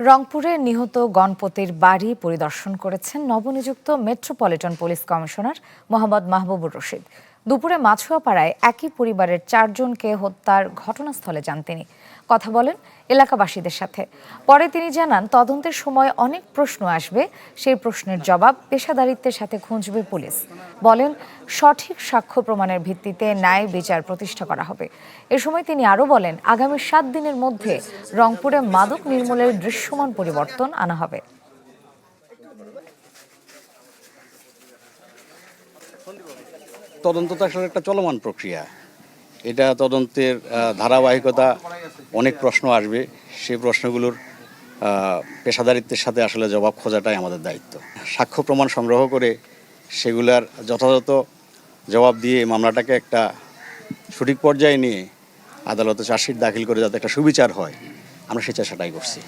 রংপুরে নিহত গণপতির বাড়ি পরিদর্শন করেছেন নবনিযুক্ত metropolitan police commissioner Mohammad Mahbubur Rashid. দুপুরে মাছুয়াপাড়ায় একই পরিবারের 4 জনকে হত্যার ঘটনাস্থলে যান তিনি, কথা বলেন এলাকাবাসীদের সাথে। পরে তিনি জানান, তদন্তের সময় অনেক প্রশ্ন আসবে, সেই প্রশ্নের জবাব পেশাদারিত্বের সাথে খুঁজবে পুলিশ। বলেন, সঠিক সাক্ষ্য প্রমাণের ভিত্তিতে ন্যায় বিচার প্রতিষ্ঠা করা হবে। এ সময় তিনি আরও বলেন, আগামী 7 দিনের মধ্যে রংপুরে মাদক নির্মূলের দৃশ্যমান পরিবর্তন আনা হবে। তদন্ত তো আসলে একটা চলমান প্রক্রিয়া। এটা তদন্তের ধারাবাহিকতা, অনেক প্রশ্ন আসবে, সেই প্রশ্নগুলোর পেশাদারিত্বের সাথে আসলে জবাব খোঁজাটাই আমাদের দায়িত্ব। সাক্ষ্য প্রমাণ সংগ্রহ করে সেগুলার যথাযথ জবাব দিয়ে মামলাটাকে একটা সঠিক পর্যায়ে নিয়ে আদালতে চার্জশিট দাখিল করে যাতে একটা সুবিচার হয়, আমরা সেই চেষ্টাটাই করছি।